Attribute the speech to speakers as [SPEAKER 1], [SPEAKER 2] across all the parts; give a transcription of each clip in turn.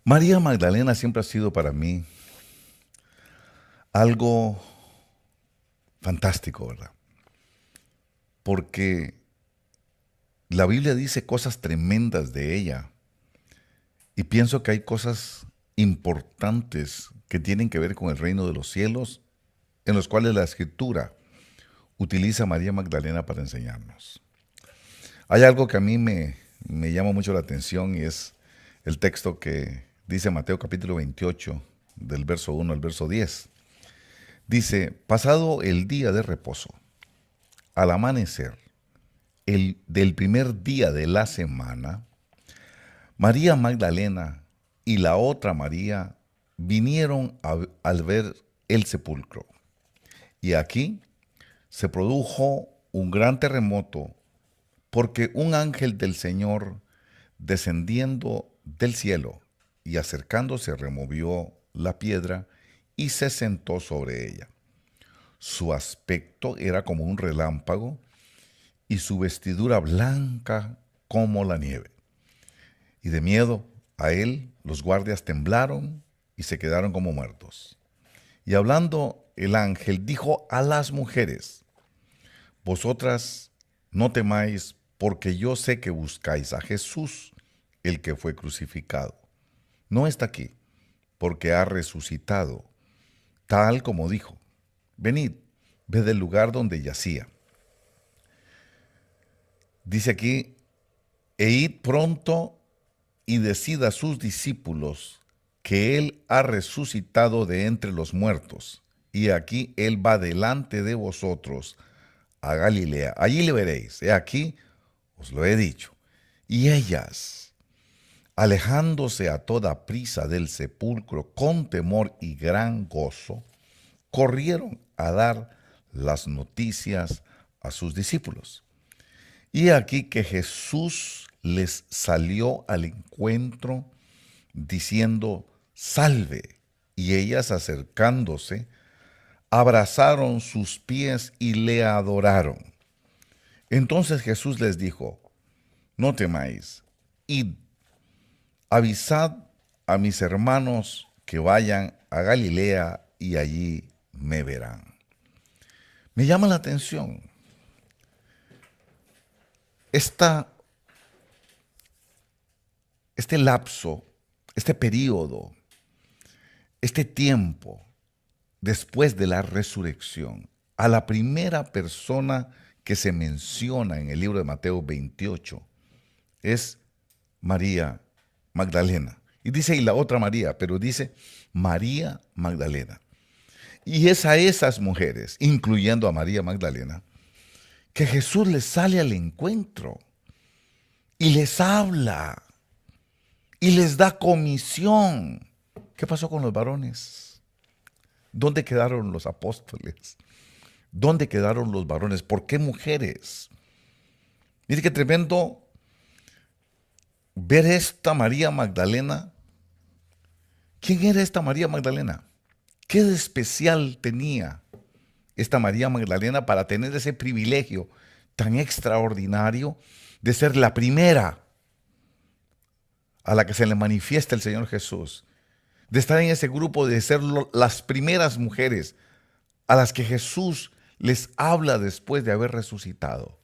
[SPEAKER 1] María Magdalena siempre ha sido para mí algo fantástico, ¿verdad? Porque la Biblia dice cosas tremendas de ella y pienso que hay cosas importantes que tienen que ver con el reino de los cielos en los cuales la Escritura utiliza a María Magdalena para enseñarnos. Hay algo que a mí me llama mucho la atención y es el texto que dice Mateo capítulo 28, del verso 1 al verso 10. Dice, pasado el día de reposo, al amanecer del primer día de la semana, María Magdalena y la otra María vinieron al ver el sepulcro. Y aquí se produjo un gran terremoto porque un ángel del Señor, descendiendo del cielo y acercándose, removió la piedra y se sentó sobre ella. Su aspecto era como un relámpago y su vestidura blanca como la nieve. Y de miedo a él, los guardias temblaron y se quedaron como muertos. Y hablando el ángel dijo a las mujeres, vosotras no temáis, porque yo sé que buscáis a Jesús, el que fue crucificado. No está aquí, porque ha resucitado, tal como dijo. Venid, ved el lugar donde yacía. Dice aquí, e id pronto y decid a sus discípulos que Él ha resucitado de entre los muertos, y aquí Él va delante de vosotros a Galilea. Allí le veréis, he aquí, os lo he dicho. Y ellas, alejándose a toda prisa del sepulcro con temor y gran gozo, corrieron a dar las noticias a sus discípulos. Y aquí que Jesús les salió al encuentro diciendo, salve. Y ellas acercándose, abrazaron sus pies y le adoraron. Entonces Jesús les dijo, no temáis, id, avisad a mis hermanos que vayan a Galilea y allí me verán. Me llama la atención esta, este lapso, este periodo, este tiempo después de la resurrección. A la primera persona que se menciona en el libro de Mateo 28 es María Magdalena. Y dice, y la otra María, pero dice María Magdalena. Y es a esas mujeres, incluyendo a María Magdalena, que Jesús les sale al encuentro y les habla y les da comisión. ¿Qué pasó con los varones? ¿Dónde quedaron los apóstoles? ¿Dónde quedaron los varones? ¿Por qué mujeres? Mire qué tremendo ver esta María Magdalena. ¿Quién era esta María Magdalena? ¿Qué de especial tenía esta María Magdalena para tener ese privilegio tan extraordinario de ser la primera a la que se le manifiesta el Señor Jesús? De estar en ese grupo, de ser las primeras mujeres a las que Jesús les habla después de haber resucitado.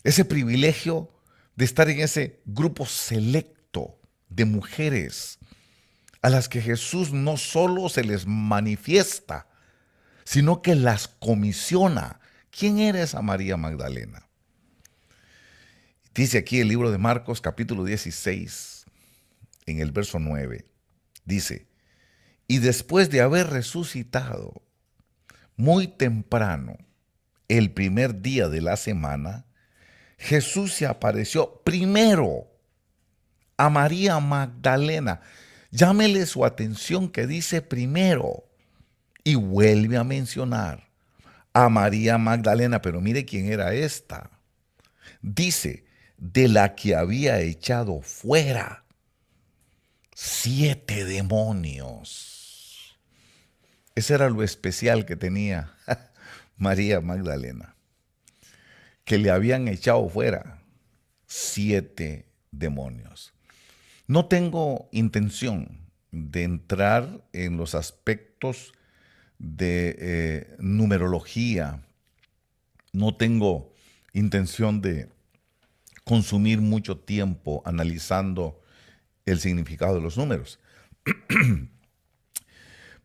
[SPEAKER 1] Ese privilegio de estar en ese grupo selecto de mujeres a las que Jesús no solo se les manifiesta, sino que las comisiona. ¿Quién era esa María Magdalena? Dice aquí el libro de Marcos capítulo 16, en el verso 9. Dice, y después de haber resucitado, muy temprano, el primer día de la semana, Jesús se apareció primero a María Magdalena. Llámele su atención que dice primero y vuelve a mencionar a María Magdalena, pero mire quién era esta. Dice, de la que había echado fuera 7 demonios. Ese era lo especial que tenía María Magdalena, que le habían echado fuera 7 demonios. No tengo intención de entrar en los aspectos de numerología. No tengo intención de consumir mucho tiempo analizando el significado de los números.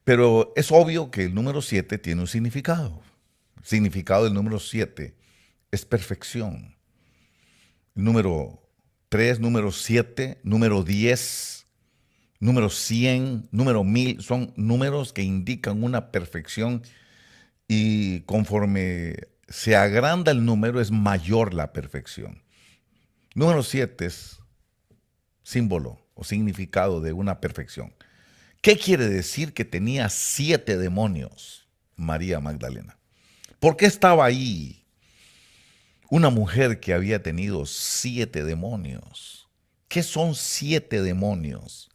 [SPEAKER 1] Pero es obvio que el número 7 tiene un significado. El significado del número 7 es perfección. El número 3, número 7, número 10, número 100, número 1000 son números que indican una perfección, y conforme se agranda el número es mayor la perfección. Número 7 es símbolo o significado de una perfección. ¿Qué quiere decir que tenía 7 demonios María Magdalena? ¿Por qué estaba ahí una mujer que había tenido 7 demonios? ¿Qué son 7 demonios?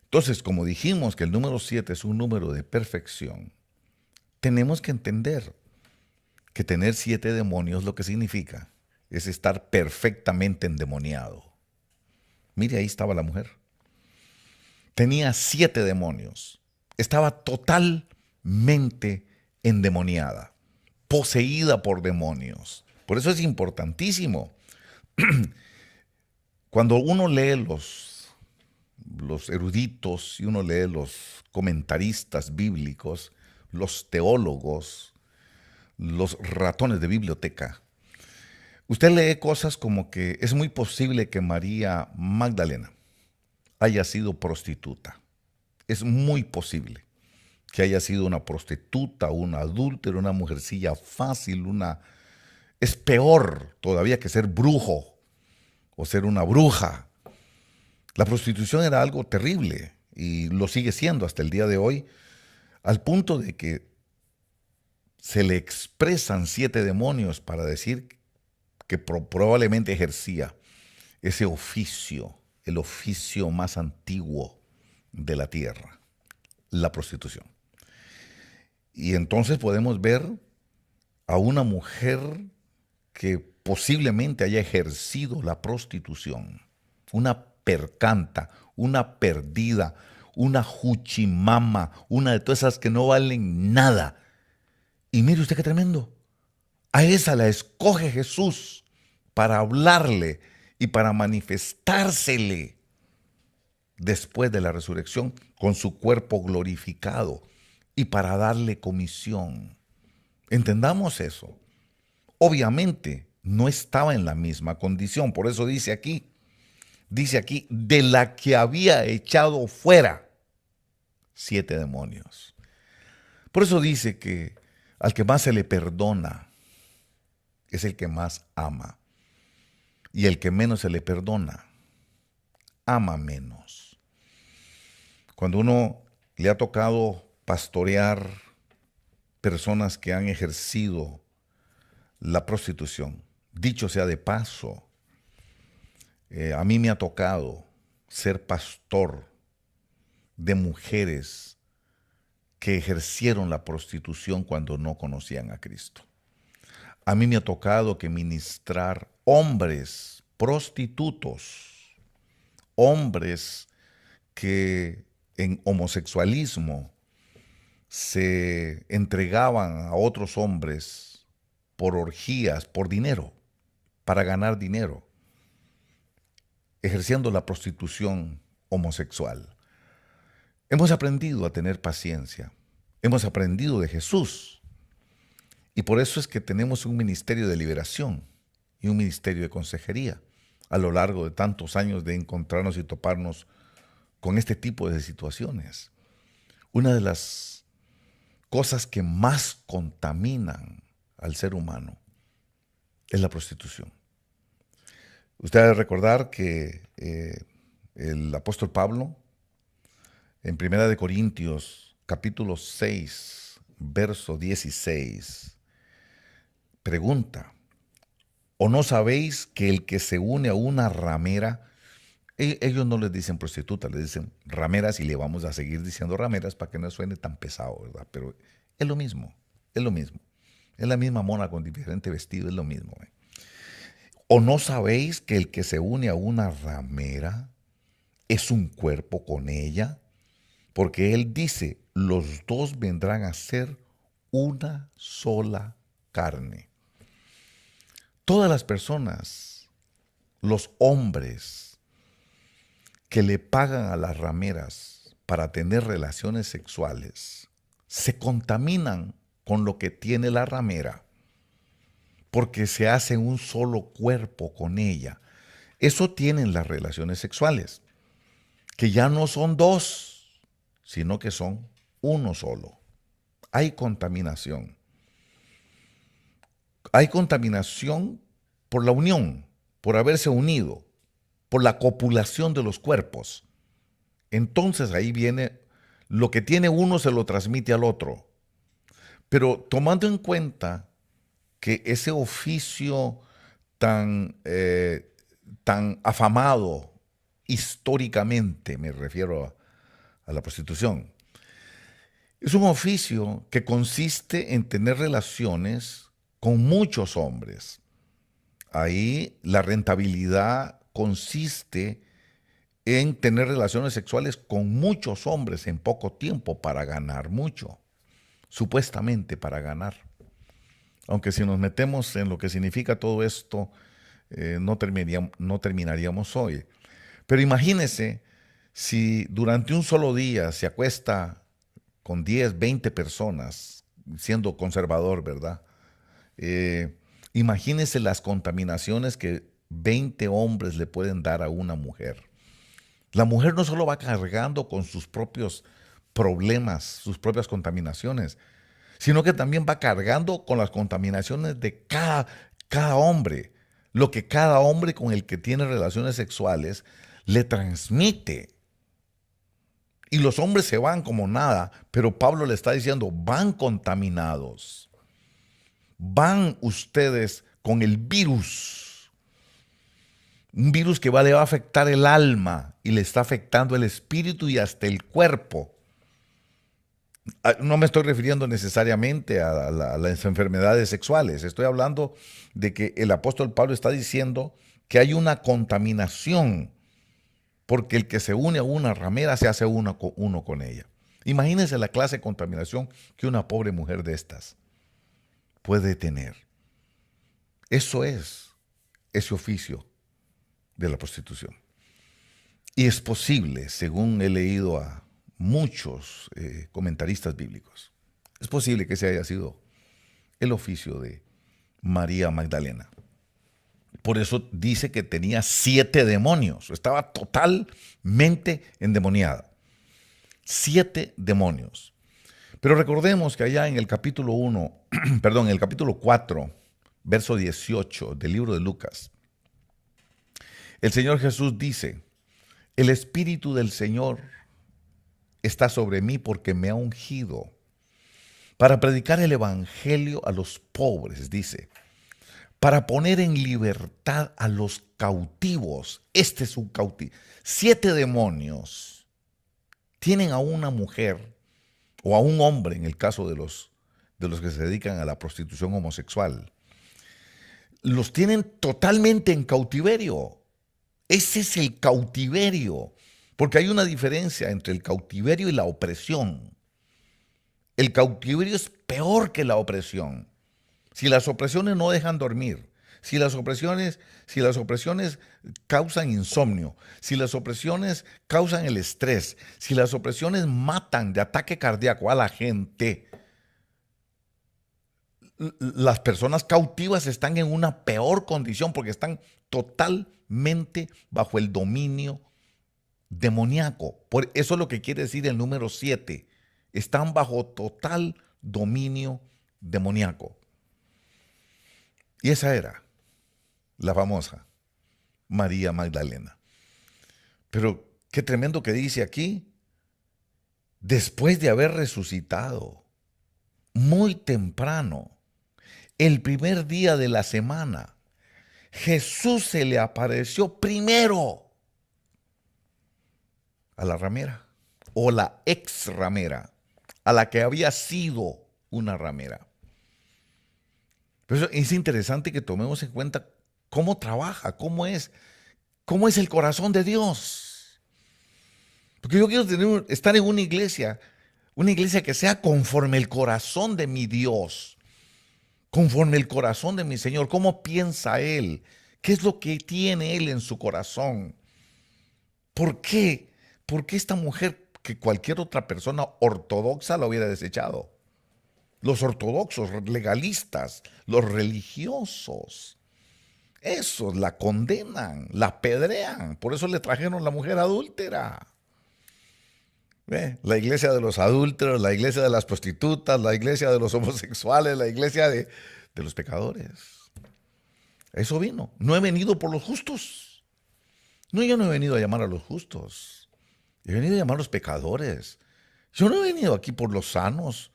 [SPEAKER 1] Entonces, como dijimos que el número 7 es un número de perfección, tenemos que entender que tener 7 demonios lo que significa es estar perfectamente endemoniado. Mire, ahí estaba la mujer. Tenía 7 demonios. Estaba totalmente endemoniada, poseída por demonios. Por eso es importantísimo. Cuando uno lee los eruditos y uno lee los comentaristas bíblicos, los teólogos, los ratones de biblioteca, usted lee cosas como que es muy posible que María Magdalena haya sido prostituta. Es muy posible que haya sido una prostituta, una adúltera, una mujercilla fácil, Es peor todavía que ser brujo o ser una bruja. La prostitución era algo terrible y lo sigue siendo hasta el día de hoy, al punto de que se le expresan 7 demonios para decir que probablemente ejercía ese oficio, el oficio más antiguo de la tierra, la prostitución. Y entonces podemos ver a una mujer que posiblemente haya ejercido la prostitución, una percanta, una perdida, una juchimama, una de todas esas que no valen nada. Y mire usted qué tremendo. A esa la escoge Jesús para hablarle y para manifestársele después de la resurrección con su cuerpo glorificado y para darle comisión. Entendamos eso. Obviamente no estaba en la misma condición, por eso dice aquí, de la que había echado fuera 7 demonios. Por eso dice que al que más se le perdona es el que más ama, y el que menos se le perdona ama menos. Cuando uno le ha tocado pastorear personas que han ejercido la prostitución, dicho sea de paso, a mí me ha tocado ser pastor de mujeres que ejercieron la prostitución cuando no conocían a Cristo. A mí me ha tocado que ministrar hombres prostitutos, hombres que en homosexualismo se entregaban a otros hombres por orgías, por dinero, para ganar dinero, ejerciendo la prostitución homosexual. Hemos aprendido a tener paciencia, hemos aprendido de Jesús, y por eso es que tenemos un ministerio de liberación y un ministerio de consejería a lo largo de tantos años de encontrarnos y toparnos con este tipo de situaciones. Una de las cosas que más contaminan al ser humano es la prostitución. Usted debe recordar que el apóstol Pablo, en 1 Corintios, capítulo 6, verso 16, pregunta, ¿o no sabéis que el que se une a una ramera, ellos no les dicen prostitutas, les dicen rameras, y le vamos a seguir diciendo rameras para que no suene tan pesado, ¿verdad? Pero es lo mismo, es lo mismo. Es la misma mona con diferente vestido, es lo mismo. ¿O no sabéis que el que se une a una ramera es un cuerpo con ella, porque Él dice, los dos vendrán a ser una sola carne. Todas las personas, los hombres que le pagan a las rameras para tener relaciones sexuales, se contaminan con lo que tiene la ramera, porque se hacen un solo cuerpo con ella. Eso tienen las relaciones sexuales, que ya no son dos, sino que son uno solo. Hay contaminación. Hay contaminación por la unión, por haberse unido, por la copulación de los cuerpos. Entonces ahí viene, lo que tiene uno se lo transmite al otro. Pero tomando en cuenta que ese oficio tan afamado históricamente, me refiero a la prostitución, es un oficio que consiste en tener relaciones con muchos hombres. Ahí la rentabilidad consiste en tener relaciones sexuales con muchos hombres en poco tiempo para ganar mucho, supuestamente para ganar. Aunque si nos metemos en lo que significa todo esto, no terminaríamos hoy. Pero imagínese si durante un solo día se acuesta con 10, 20 personas, siendo conservador, ¿verdad? Imagínese las contaminaciones que 20 hombres le pueden dar a una mujer. La mujer no solo va cargando con sus propios problemas, sus propias contaminaciones, sino que también va cargando con las contaminaciones de cada hombre, lo que cada hombre con el que tiene relaciones sexuales le transmite. Y los hombres se van como nada, pero Pablo le está diciendo, van contaminados, van ustedes con el virus, un virus que le va a afectar el alma y le está afectando el espíritu y hasta el cuerpo. No me estoy refiriendo necesariamente a las enfermedades sexuales, estoy hablando de que el apóstol Pablo está diciendo que hay una contaminación, porque el que se une a una ramera se hace uno con ella. Imagínense la clase de contaminación que una pobre mujer de estas puede tener. Eso es ese oficio de la prostitución. Y es posible, según he leído a muchos comentaristas bíblicos, es posible que ese haya sido el oficio de María Magdalena. Por eso dice que tenía 7 demonios, estaba totalmente endemoniada. 7 demonios. Pero recordemos que allá en el capítulo 1, perdón, en el capítulo 4, verso 18 del libro de Lucas, el Señor Jesús dice, el Espíritu del Señor está sobre mí porque me ha ungido para predicar el evangelio a los pobres, dice, para poner en libertad a los cautivos. Este es un cautivo. 7 demonios tienen a una mujer o a un hombre, en el caso de los que se dedican a la prostitución homosexual. Los tienen totalmente en cautiverio. Ese es el cautiverio, porque hay una diferencia entre el cautiverio y la opresión. El cautiverio es peor que la opresión. Si las opresiones no dejan dormir, si las opresiones causan insomnio, si las opresiones causan el estrés, si las opresiones matan de ataque cardíaco a la gente, las personas cautivas están en una peor condición porque están totalmente bajo el dominio demoníaco. Por eso es lo que quiere decir el número 7. Están bajo total dominio demoníaco. Y esa era la famosa María Magdalena. Pero qué tremendo que dice aquí, después de haber resucitado, muy temprano, el primer día de la semana, Jesús se le apareció primero a la ramera, o la ex ramera, a la que había sido una ramera. Pero es interesante que tomemos en cuenta cómo trabaja, cómo es el corazón de Dios. Porque yo quiero estar en una iglesia que sea conforme el corazón de mi Dios, conforme el corazón de mi Señor. ¿Cómo piensa Él? ¿Qué es lo que tiene Él en su corazón? ¿Por qué? ¿Por qué esta mujer que cualquier otra persona ortodoxa la hubiera desechado? Los ortodoxos, legalistas, los religiosos, esos la condenan, la apedrean. Por eso le trajeron la mujer adúltera. ¿Ve? La iglesia de los adúlteros, la iglesia de las prostitutas, la iglesia de los homosexuales, la iglesia de los pecadores. Eso vino. No he venido por los justos. No, yo no he venido a llamar a los justos. He venido a llamar a los pecadores. Yo no he venido aquí por los sanos.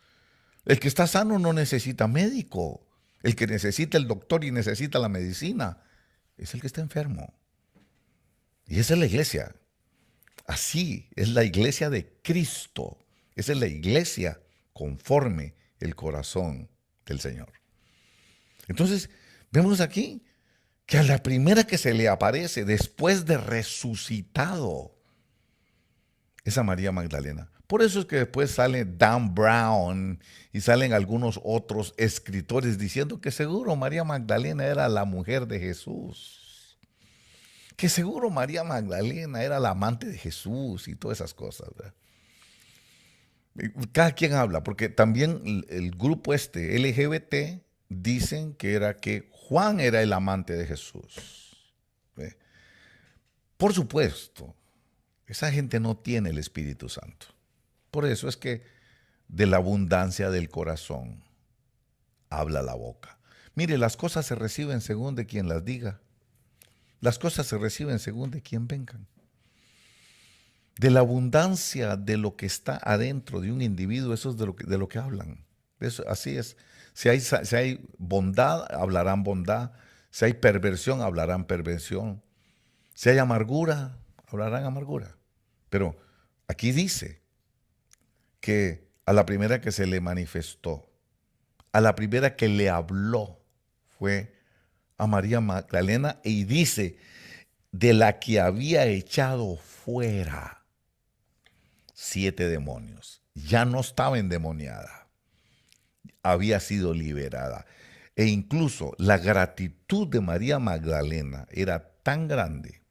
[SPEAKER 1] El que está sano no necesita médico. El que necesita el doctor y necesita la medicina es el que está enfermo. Y esa es la iglesia. Así es la iglesia de Cristo. Esa es la iglesia conforme el corazón del Señor. Entonces, vemos aquí que a la primera que se le aparece después de resucitado es a María Magdalena. Por eso es que después sale Dan Brown y salen algunos otros escritores diciendo que seguro María Magdalena era la mujer de Jesús. Que seguro María Magdalena era la amante de Jesús y todas esas cosas, ¿verdad? Cada quien habla, porque también el grupo LGBT dicen que Juan era el amante de Jesús. ¿Ve? Por supuesto, esa gente no tiene el Espíritu Santo. Por eso es que de la abundancia del corazón habla la boca. Mire, las cosas se reciben según de quien las diga. Las cosas se reciben según de quien vengan. De la abundancia de lo que está adentro de un individuo, eso es de lo que hablan. Eso, así es. Si hay bondad, hablarán bondad. Si hay perversión, hablarán perversión. Si hay amargura, hablarán amargura. Pero aquí dice que a la primera que se le manifestó, a la primera que le habló, fue a María Magdalena, y dice, de la que había echado fuera 7 demonios. Ya no estaba endemoniada, había sido liberada. E incluso la gratitud de María Magdalena era tan grande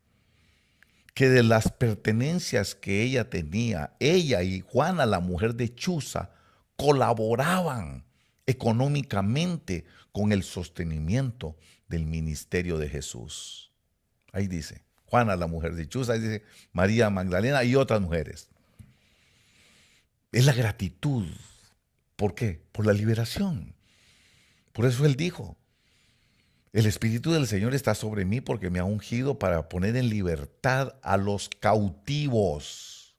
[SPEAKER 1] que de las pertenencias que ella tenía, ella y Juana, la mujer de Chuza, colaboraban económicamente con el sostenimiento del ministerio de Jesús. Ahí dice, Juana, la mujer de Chuza, ahí dice María Magdalena y otras mujeres. Es la gratitud. ¿Por qué? Por la liberación. Por eso él dijo, el Espíritu del Señor está sobre mí porque me ha ungido para poner en libertad a los cautivos.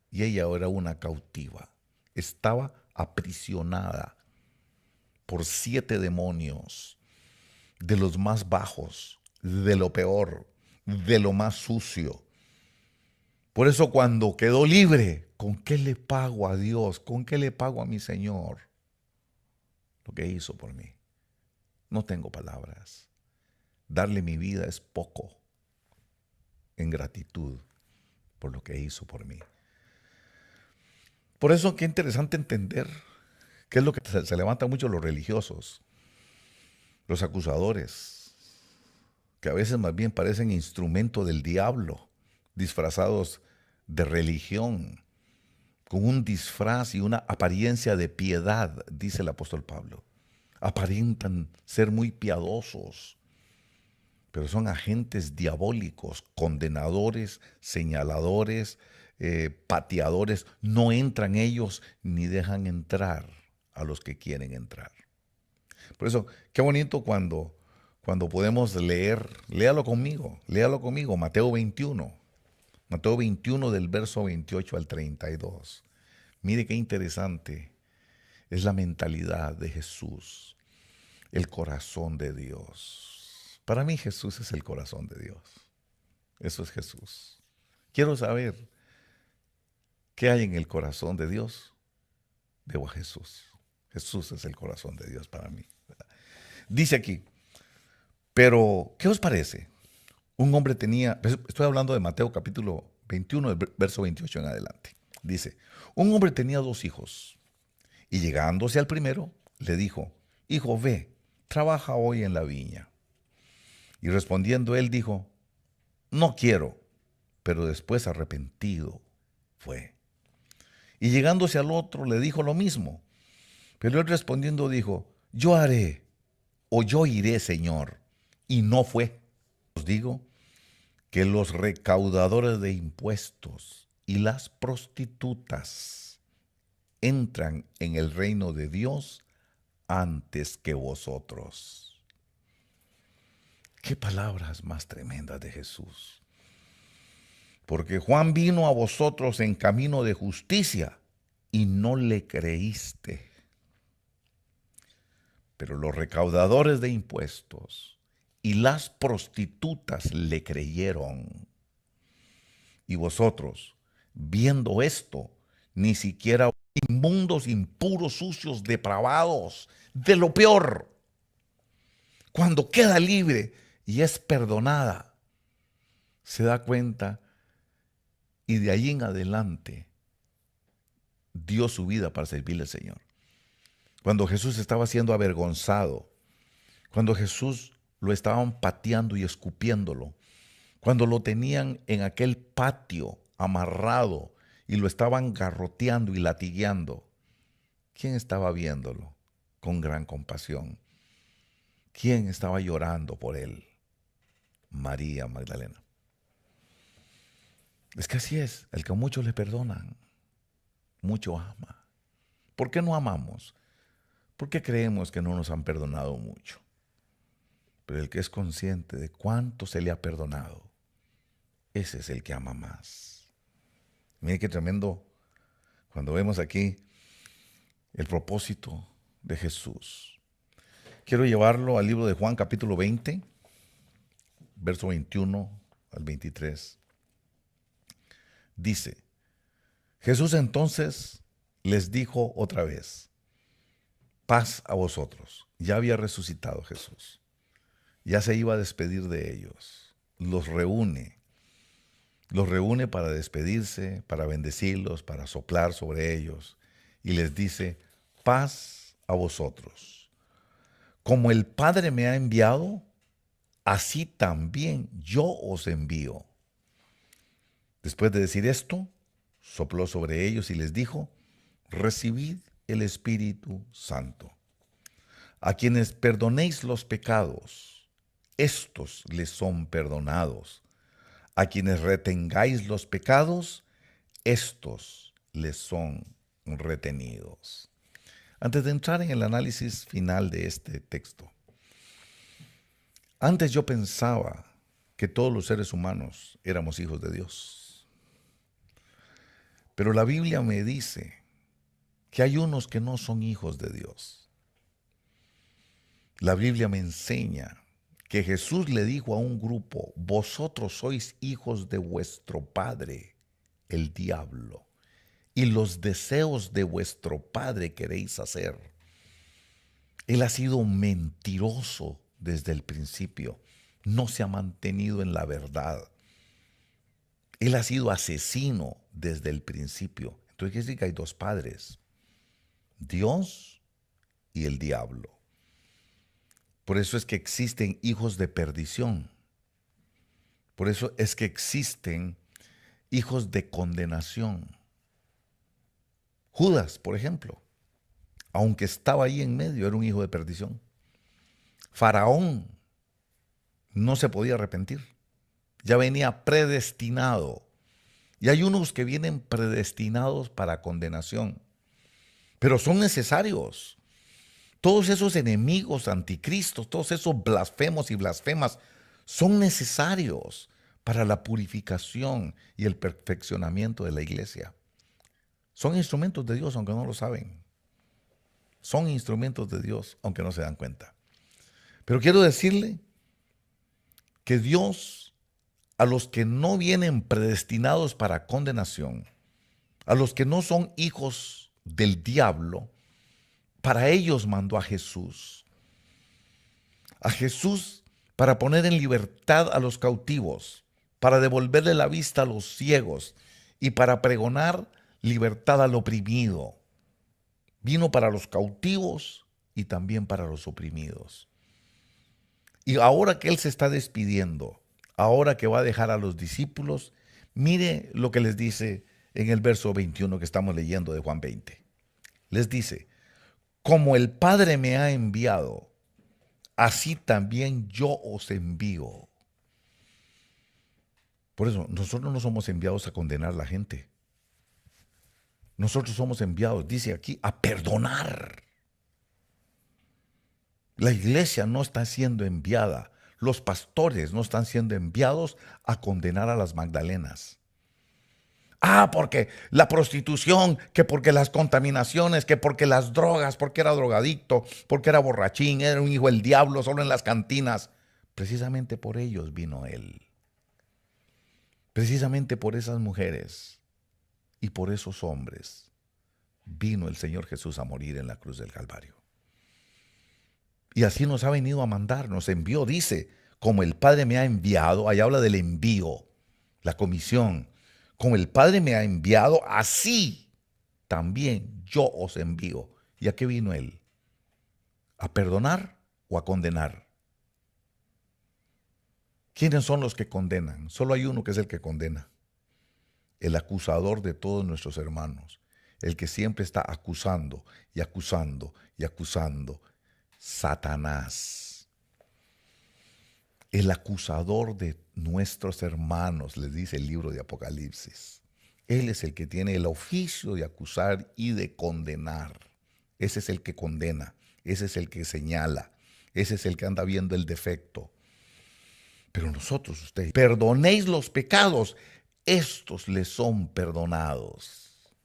[SPEAKER 1] Y ella era una cautiva. Estaba aprisionada por 7 demonios, de los más bajos, de lo peor, de lo más sucio. Por eso cuando quedó libre, ¿con qué le pago a Dios? ¿Con qué le pago a mi Señor? Lo que hizo por mí. No tengo palabras. Darle mi vida es poco en gratitud por lo que hizo por mí. Por eso qué interesante entender qué es lo que se levantan mucho los religiosos, los acusadores, que a veces más bien parecen instrumento del diablo, disfrazados de religión, con un disfraz y una apariencia de piedad, dice el apóstol Pablo. Aparentan ser muy piadosos, pero son agentes diabólicos, condenadores, señaladores, pateadores. No entran ellos ni dejan entrar a los que quieren entrar. Por eso, qué bonito cuando podemos leer, léalo conmigo, Mateo 21 del verso 28 al 32. Mire qué interesante es la mentalidad de Jesús, el corazón de Dios. Para mí Jesús es el corazón de Dios. Eso es Jesús. Quiero saber qué hay en el corazón de Dios. Veo a Jesús. Jesús es el corazón de Dios para mí. Dice aquí, pero ¿qué os parece? Un hombre tenía, estoy hablando de Mateo capítulo 21, el verso 28 en adelante. Dice, un hombre tenía 2 hijos, y llegándose al primero, le dijo, hijo, ve, trabaja hoy en la viña. Y respondiendo él dijo, no quiero, pero después arrepentido fue. Y llegándose al otro, le dijo lo mismo. Pero él respondiendo dijo, yo haré, o yo iré, Señor. Y no fue. Os digo que los recaudadores de impuestos y las prostitutas entran en el reino de Dios antes que vosotros. Qué palabras más tremendas de Jesús. Porque Juan vino a vosotros en camino de justicia y no le creíste. Pero los recaudadores de impuestos y las prostitutas le creyeron. Y vosotros, viendo esto, ni siquiera inmundos, impuros, sucios, depravados, de lo peor, cuando queda libre y es perdonada, se da cuenta y de ahí en adelante dio su vida para servirle al Señor. Cuando Jesús estaba siendo avergonzado, cuando Jesús lo estaban pateando y escupiéndolo, cuando lo tenían en aquel patio amarrado y lo estaban garroteando y latigueando, ¿quién estaba viéndolo con gran compasión? ¿Quién estaba llorando por él? María Magdalena. Es que así es, el que a muchos le perdonan, mucho ama. ¿Por qué no amamos? Porque creemos que no nos han perdonado mucho. Pero el que es consciente de cuánto se le ha perdonado, ese es el que ama más. Mire qué tremendo cuando vemos aquí el propósito de Jesús. Quiero llevarlo al libro de Juan, capítulo 20, verso 21 al 23. Dice, Jesús entonces les dijo otra vez, paz a vosotros. Ya había resucitado Jesús. Ya se iba a despedir de ellos. Los reúne para despedirse, para bendecirlos, para soplar sobre ellos. Y les dice, paz a vosotros. Como el Padre me ha enviado, así también yo os envío. Después de decir esto, sopló sobre ellos y les dijo, recibid el Espíritu Santo. A quienes perdonéis los pecados, estos les son perdonados. A quienes retengáis los pecados, estos les son retenidos. Antes de entrar en el análisis final de este texto, antes yo pensaba que todos los seres humanos éramos hijos de Dios. Pero la Biblia me dice que hay unos que no son hijos de Dios. La Biblia me enseña que Jesús le dijo a un grupo, vosotros sois hijos de vuestro padre, el diablo, y los deseos de vuestro padre queréis hacer. Él ha sido mentiroso desde el principio, no se ha mantenido en la verdad. Él ha sido asesino desde el principio. Entonces quiere decir que hay dos padres, Dios y el diablo. Por eso es que existen hijos de perdición. Por eso es que existen hijos de condenación. Judas, por ejemplo, aunque estaba ahí en medio, era un hijo de perdición. Faraón no se podía arrepentir. Ya venía predestinado. Y hay unos que vienen predestinados para condenación. Pero son necesarios. Todos esos enemigos anticristos, todos esos blasfemos y blasfemas, son necesarios para la purificación y el perfeccionamiento de la iglesia. Son instrumentos de Dios, aunque no lo saben. Son instrumentos de Dios, aunque no se dan cuenta. Pero quiero decirle que Dios, a los que no vienen predestinados para condenación, a los que no son hijos del diablo, para ellos mandó a Jesús. A Jesús para poner en libertad a los cautivos, para devolverle la vista a los ciegos y para pregonar libertad al oprimido. Vino para los cautivos y también para los oprimidos. Y ahora que Él se está despidiendo, ahora que va a dejar a los discípulos, mire lo que les dice en el verso 21 que estamos leyendo de Juan 20. Les dice, como el Padre me ha enviado, así también yo os envío. Por eso, nosotros no somos enviados a condenar a la gente. Nosotros somos enviados, dice aquí, a perdonar. La iglesia no está siendo enviada, los pastores no están siendo enviados a condenar a las Magdalenas. Ah, porque la prostitución, que porque las contaminaciones, que porque las drogas, porque era drogadicto, porque era borrachín, era un hijo del diablo solo en las cantinas. Precisamente por ellos vino Él. Precisamente por esas mujeres y por esos hombres vino el Señor Jesús a morir en la cruz del Calvario. Y así nos ha venido a mandar, nos envió, dice, como el Padre me ha enviado, ahí habla del envío, la comisión. Como el Padre me ha enviado, así también yo os envío. ¿Y a qué vino Él? ¿A perdonar o a condenar? ¿Quiénes son los que condenan? Solo hay uno que es el que condena. El acusador de todos nuestros hermanos. El que siempre está acusando y acusando y acusando. Satanás. El acusador de nuestros hermanos, les dice el libro de Apocalipsis. Él es el que tiene el oficio de acusar y de condenar. Ese es el que condena, ese es el que señala, ese es el que anda viendo el defecto. Pero nosotros, ustedes, perdonéis los pecados, estos les son perdonados.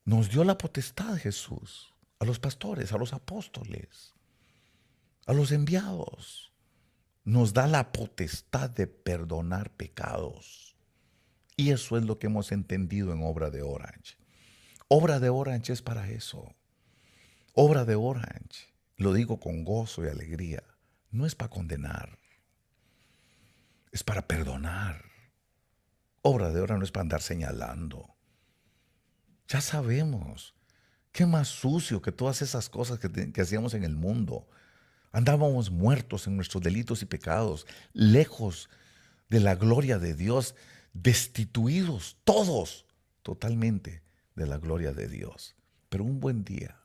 [SPEAKER 1] Nos dio la potestad Jesús, a los pastores, a los apóstoles, a los enviados. Nos da la potestad de perdonar pecados. Y eso es lo que hemos entendido en Obra de Orange. Obra de Orange es para eso. Obra de Orange, lo digo con gozo y alegría, no es para condenar, es para perdonar. Obra de Orange no es para andar señalando. Ya sabemos, qué más sucio que todas esas cosas que hacíamos en el mundo. Andábamos muertos en nuestros delitos y pecados, lejos de la gloria de Dios, destituidos todos totalmente de la gloria de Dios. Pero un buen día,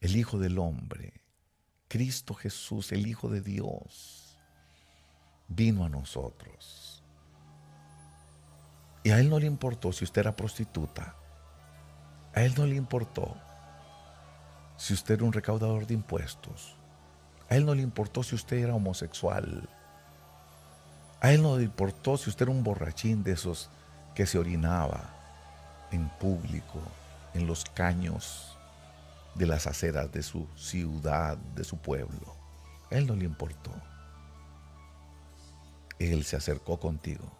[SPEAKER 1] el Hijo del Hombre, Cristo Jesús, el Hijo de Dios, vino a nosotros. Y a Él no le importó si usted era prostituta. A Él no le importó si usted era un recaudador de impuestos. A Él no le importó si usted era homosexual. A Él no le importó si usted era un borrachín de esos que se orinaba en público, en los caños de las aceras de su ciudad, de su pueblo. A Él no le importó. Él se acercó contigo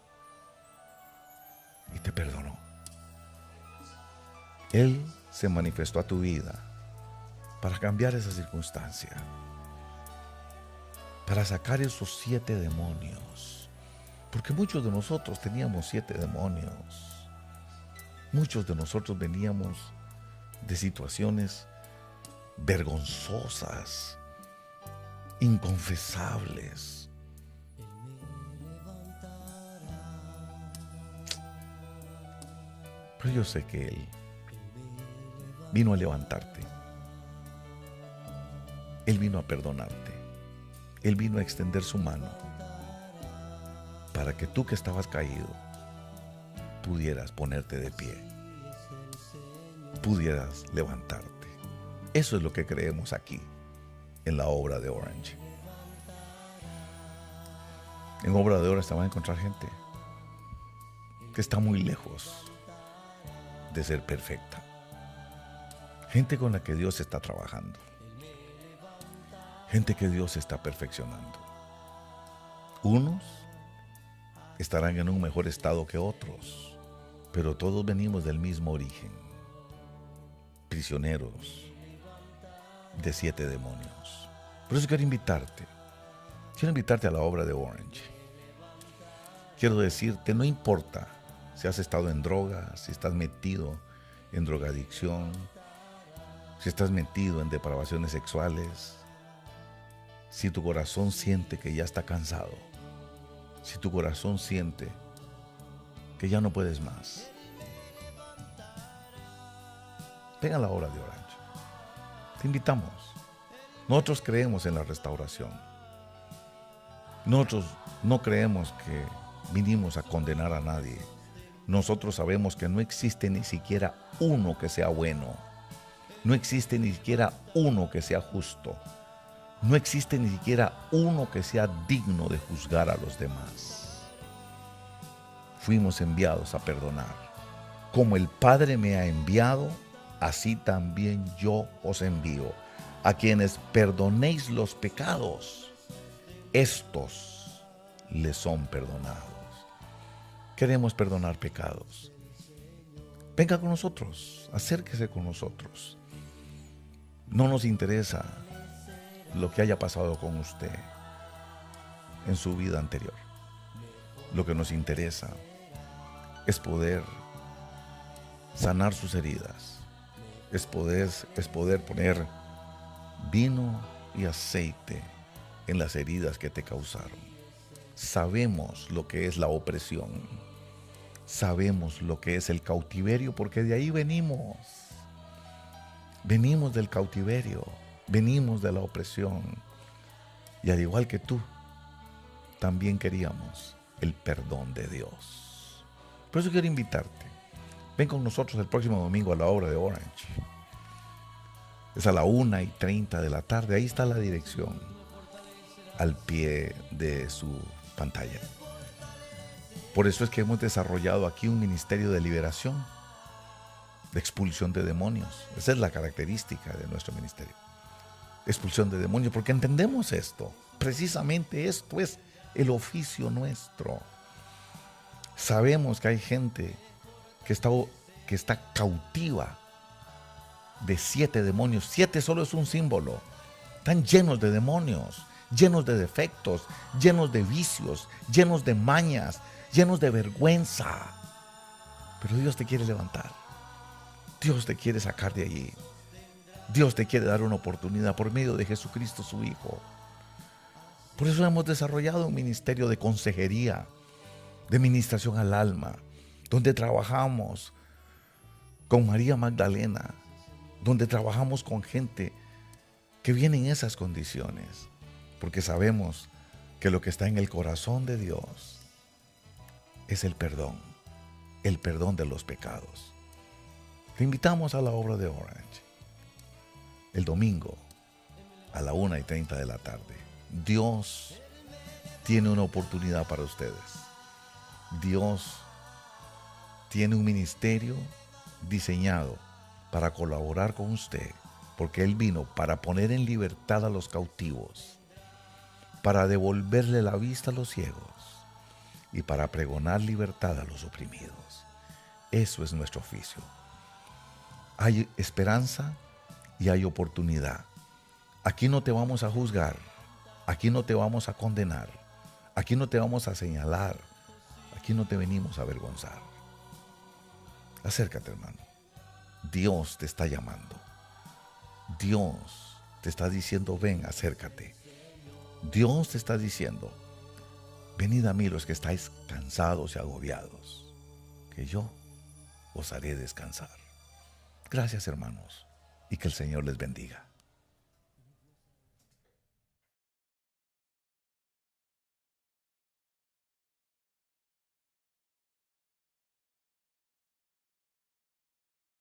[SPEAKER 1] y te perdonó. Él se manifestó a tu vida para cambiar esa circunstancia, para sacar esos 7 demonios. Porque muchos de nosotros teníamos 7 demonios. Muchos de nosotros veníamos de situaciones vergonzosas, inconfesables. Pero yo sé que Él vino a levantarte. Él vino a perdonarte. Él vino a extender su mano para que tú que estabas caído pudieras ponerte de pie, pudieras levantarte. Eso es lo que creemos aquí en la Obra de Orange. En Obra de Orange te van a encontrar gente que está muy lejos de ser perfecta. Gente con la que Dios está trabajando. Gente que Dios está perfeccionando. Unos estarán en un mejor estado que otros, pero todos venimos del mismo origen. Prisioneros de 7 demonios. Por eso quiero invitarte a la Obra de Orange. quiero decirte, no importa si has estado en droga, si estás metido en drogadicción, si estás metido en depravaciones sexuales, si tu corazón siente que ya está cansado, si tu corazón siente que ya no puedes más, ven a la hora de Orange. Te invitamos. Nosotros creemos en la restauración. Nosotros no creemos que vinimos a condenar a nadie. Nosotros sabemos que no existe ni siquiera uno que sea bueno. No existe ni siquiera uno que sea justo. No existe ni siquiera uno que sea digno de juzgar a los demás. Fuimos enviados a perdonar. Como el Padre me ha enviado, así también yo os envío. A quienes perdonéis los pecados, estos les son perdonados. Queremos perdonar pecados. Venga con nosotros, acérquese con nosotros. No nos interesa lo que haya pasado con usted en su vida anterior. Lo que nos interesa es poder sanar sus heridas, es poder poner vino y aceite en las heridas que te causaron. Sabemos lo que es la opresión, sabemos lo que es el cautiverio, porque de ahí venimos. Venimos del cautiverio, venimos de la opresión. Y al igual que tú, también queríamos el perdón de Dios. Por eso quiero invitarte. Ven con nosotros el próximo domingo a la obra de Orange. Es a la 1:30 de la tarde. Ahí está la dirección, al pie de su pantalla. Por eso es que hemos desarrollado aquí un ministerio de liberación, de expulsión de demonios. Esa es la característica de nuestro ministerio. Expulsión de demonios, porque entendemos esto. Precisamente esto es el oficio nuestro. Sabemos que hay gente que está cautiva de 7 demonios. 7 solo es un símbolo. Están llenos de demonios, llenos de defectos, llenos de vicios, llenos de mañas, llenos de vergüenza. Pero Dios te quiere levantar. Dios te quiere sacar de allí. Dios te quiere dar una oportunidad por medio de Jesucristo, su Hijo. Por eso hemos desarrollado un ministerio de consejería, de ministración al alma, donde trabajamos con María Magdalena, donde trabajamos con gente que viene en esas condiciones, porque sabemos que lo que está en el corazón de Dios es el perdón de los pecados. Te invitamos a la obra de Orange el domingo a la 1:30 de la tarde. Dios tiene una oportunidad para ustedes. Dios tiene un ministerio diseñado para colaborar con usted, porque Él vino para poner en libertad a los cautivos, para devolverle la vista a los ciegos y para pregonar libertad a los oprimidos. Eso es nuestro oficio. Hay esperanza y hay oportunidad. Aquí no te vamos a juzgar, aquí no te vamos a condenar, aquí no te vamos a señalar, aquí no te venimos a avergonzar. Acércate, hermano. Dios te está llamando. Dios te está diciendo, ven, acércate. Dios te está diciendo, venid a mí los que estáis cansados y agobiados, que yo os haré descansar. Gracias, hermanos, y que el Señor les bendiga.